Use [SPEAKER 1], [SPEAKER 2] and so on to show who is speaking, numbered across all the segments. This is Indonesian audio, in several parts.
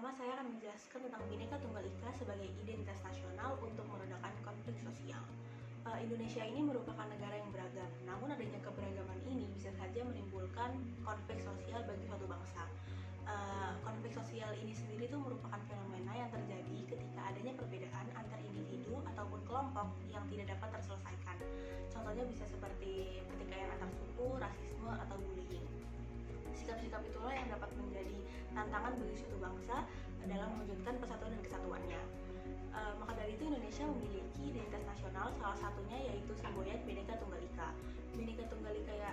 [SPEAKER 1] pertama saya akan menjelaskan tentang Bhinneka Tunggal Ika sebagai identitas nasional untuk meredakan konflik sosial. Indonesia ini merupakan negara yang beragam, namun adanya keberagaman ini bisa saja menimbulkan konflik sosial bagi suatu bangsa. Konflik sosial ini sendiri itu merupakan fenomena yang terjadi ketika adanya perbedaan antar individu ataupun kelompok yang tidak dapat terselesaikan. Contohnya bisa seperti pertikaian antar suku, rasisme, atau bullying. Sikap-sikap itulah yang dapat menjadi tantangan bagi suatu bangsa dalam mewujudkan persatuan dan kesatuannya. Maka dari itu Indonesia memiliki identitas nasional, salah satunya yaitu semboyan Bhinneka Tunggal Ika. Bhinneka Tunggal Ika ya,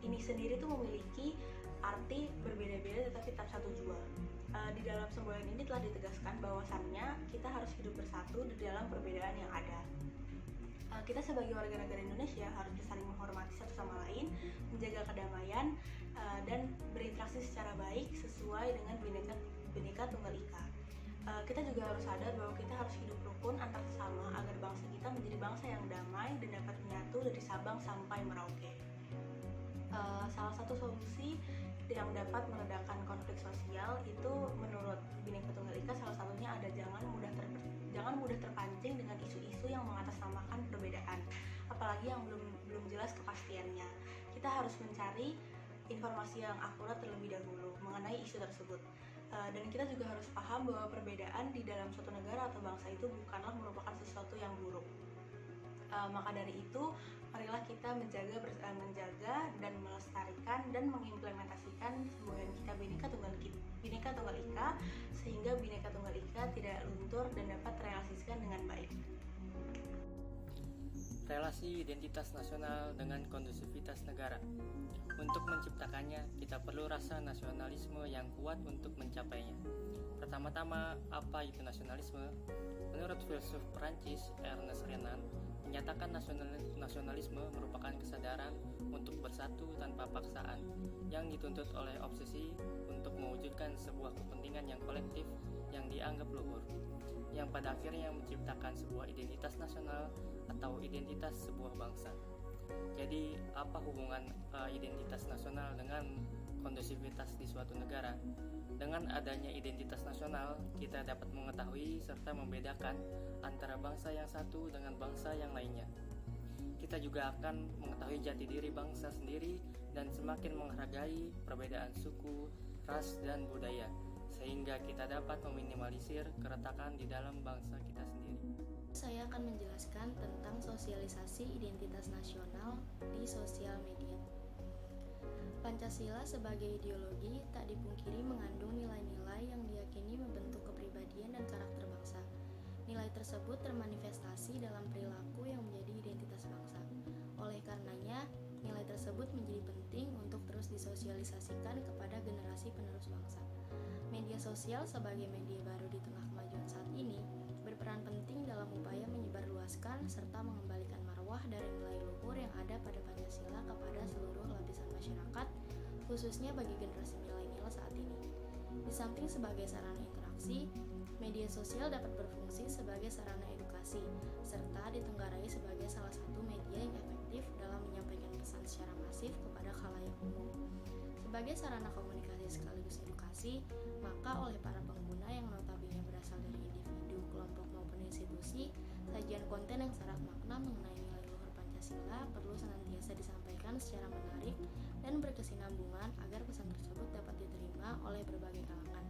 [SPEAKER 1] ini sendiri tuh memiliki arti berbeda-beda tetapi tetap satu jua. Di dalam semboyan ini telah ditegaskan bahwasannya kita harus hidup bersatu di dalam perbedaan yang ada. Kita sebagai warga negara Indonesia harus saling menghormati satu sama lain, menjaga kedamaian, dan berinteraksi secara baik sesuai dengan Bhinneka Tunggal Ika. Kita juga harus sadar bahwa kita harus hidup rukun antar sesama agar bangsa kita menjadi bangsa yang damai dan dapat menyatu dari Sabang sampai Merauke. Salah satu solusi yang dapat meredakan konflik sosial itu menurut Bhinneka Tunggal Ika salah satunya ada jangan mudah terpancing dengan isu-isu yang mengatasnamakan perbedaan, apalagi yang belum jelas kepastiannya. Kita harus mencari informasi yang akurat terlebih dahulu mengenai isu tersebut. Dan kita juga harus paham bahwa perbedaan di dalam suatu negara atau bangsa itu bukanlah merupakan sesuatu yang buruk. Maka dari itu, marilah kita menjaga dan melestarikan dan mengimplementasikan semboyan kita Bhinneka Tunggal Ika sehingga Bhinneka Tunggal Ika tidak luntur dan dapat terrealisasikan dengan baik.
[SPEAKER 2] Relasi identitas nasional dengan kondusivitas negara. Untuk menciptakannya, kita perlu rasa nasionalisme yang kuat untuk mencapainya. Pertama-tama, apa itu nasionalisme? Menurut filsuf Perancis Ernest Renan, menyatakan nasionalisme merupakan kesadaran untuk bersatu tanpa paksaan yang dituntut oleh obsesi untuk mewujudkan sebuah kepentingan yang kolektif yang dianggap luhur, yang pada akhirnya menciptakan sebuah identitas nasional atau identitas sebuah bangsa. Jadi, apa hubungan identitas nasional dengan kondusivitas di suatu negara? Dengan adanya identitas nasional, kita dapat mengetahui serta membedakan antara bangsa yang satu dengan bangsa yang lainnya. Kita juga akan mengetahui jati diri bangsa sendiri dan semakin menghargai perbedaan suku, ras, dan budaya, sehingga kita dapat meminimalisir keretakan di dalam bangsa kita sendiri.
[SPEAKER 3] Saya akan menjelaskan tentang sosialisasi identitas nasional di sosial media. Pancasila sebagai ideologi tak dipungkiri mengandung nilai-nilai yang diyakini membentuk kepribadian dan karakter bangsa. Nilai tersebut termanifestasi dalam perilaku yang menjadi identitas bangsa. Oleh karenanya, nilai tersebut menjadi penting untuk terus disosialisasikan kepada generasi penerus bangsa. Media sosial sebagai media baru di tengah kemajuan saat ini berperan penting dalam upaya menyebarluaskan serta mengembalikan marwah dari nilai luhur yang ada pada Pancasila kepada seluruh lapisan masyarakat, khususnya bagi generasi milenial saat ini. Di samping sebagai sarana interaksi, media sosial dapat berfungsi sebagai sarana edukasi, serta ditenggarai sebagai salah satu media yang efektif dalam menyampaikan pesan secara masif kepada khalayak umum. Sebagai sarana komunikasi sekaligus edukasi, maka oleh para pengguna yang notabene berasal dari individu, kelompok maupun institusi, sajian konten yang syarat makna mengenai nilai luhur Pancasila perlu senantiasa disampaikan secara menarik dan berkesinambungan agar pesan tersebut dapat diterima oleh berbagai kalangan.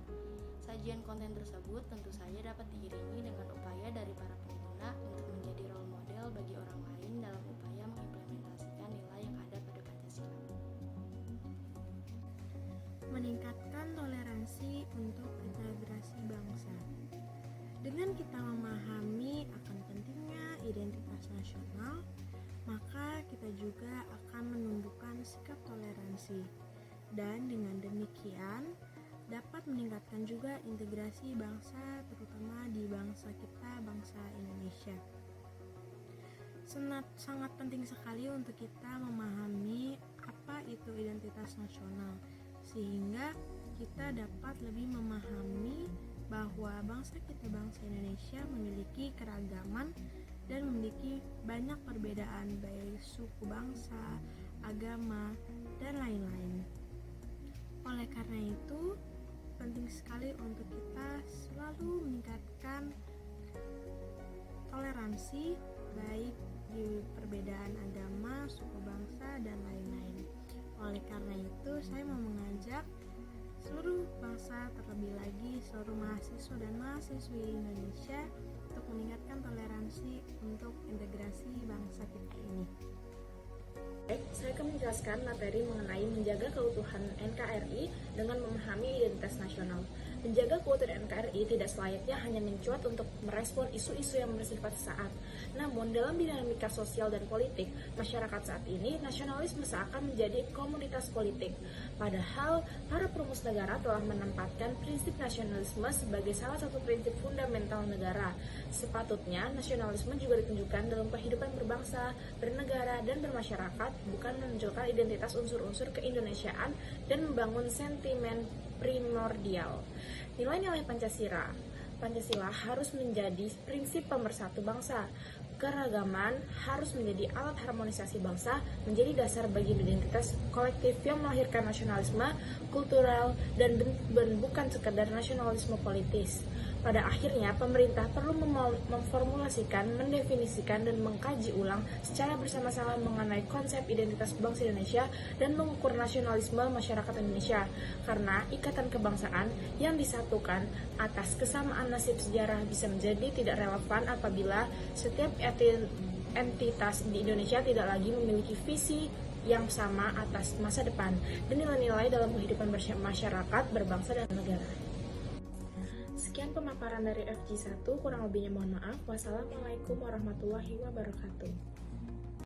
[SPEAKER 3] Sajian konten tersebut tentu saja dapat diiringi dengan upaya dari para pengguna untuk menjadi role model bagi orang lain dalam upaya mengimplementasikan nilai yang ada pada Pancasila.
[SPEAKER 4] Meningkatkan toleransi untuk integrasi bangsa. Dengan kita memahami akan pentingnya identitas nasional, maka kita juga akan menumbuhkan sikap toleransi. Dan dengan demikian, dapat meningkatkan juga integrasi bangsa, terutama di bangsa kita, bangsa Indonesia. Sangat penting sekali untuk kita memahami apa itu identitas nasional, sehingga kita dapat lebih memahami bahwa bangsa kita, bangsa Indonesia memiliki keragaman dan memiliki banyak perbedaan baik suku bangsa, agama, dan lain-lain. Oleh karena itu, penting sekali untuk kita selalu meningkatkan toleransi baik di perbedaan agama, suku bangsa, dan lain-lain. Oleh karena itu, saya mau mengajak seluruh bangsa, terlebih lagi seluruh mahasiswa dan mahasiswi Indonesia untuk meningkatkan toleransi untuk integrasi bangsa kita ini.
[SPEAKER 5] Saya akan menjelaskan materi mengenai menjaga keutuhan NKRI dengan memahami identitas nasional. Menjaga keutuhan NKRI tidak selayaknya hanya mencuat untuk merespon isu-isu yang bersifat sesaat. Namun, dalam dinamika sosial dan politik masyarakat saat ini, nasionalisme seakan menjadi komoditas politik. Padahal, para perumus negara telah menempatkan prinsip nasionalisme sebagai salah satu prinsip fundamental negara. Sepatutnya, nasionalisme juga ditunjukkan dalam kehidupan berbangsa, bernegara, dan bermasyarakat, bukan menunjukkan identitas unsur-unsur keindonesiaan dan membangun sentimen primordial. Nilai-nilai Pancasila harus menjadi prinsip pemersatu bangsa. Keragaman harus menjadi alat harmonisasi bangsa, menjadi dasar bagi identitas kolektif yang melahirkan nasionalisme kultural dan bukan sekedar nasionalisme politis. Pada akhirnya, pemerintah perlu memformulasikan, mendefinisikan, dan mengkaji ulang secara bersama-sama mengenai konsep identitas bangsa Indonesia dan mengukur nasionalisme masyarakat Indonesia. Karena ikatan kebangsaan yang disatukan atas kesamaan nasib sejarah bisa menjadi tidak relevan apabila setiap entitas di Indonesia tidak lagi memiliki visi yang sama atas masa depan dan nilai-nilai dalam kehidupan masyarakat, berbangsa, dan negara. Sekian pemaparan dari FG1, kurang lebihnya mohon maaf. Wassalamualaikum warahmatullahi wabarakatuh.